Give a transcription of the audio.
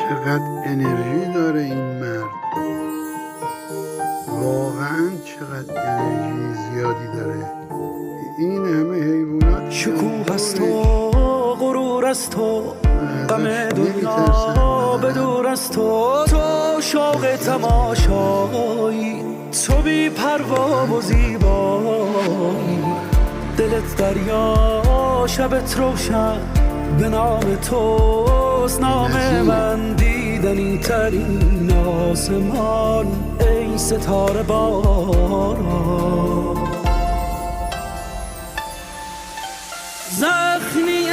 چقدر انرژی داره این مرد، واقعا چقدر انرژی زیادی داره. این همه حیوانات شکوه است و غرور است تو، غم دنیا به دور است تو شوق تماشایی، تو بی پروا و زیبایی، دلت دریا شبت روشن، به نام توست نام من، دیدنی ترین آسمان ای ستاره باران. زخمی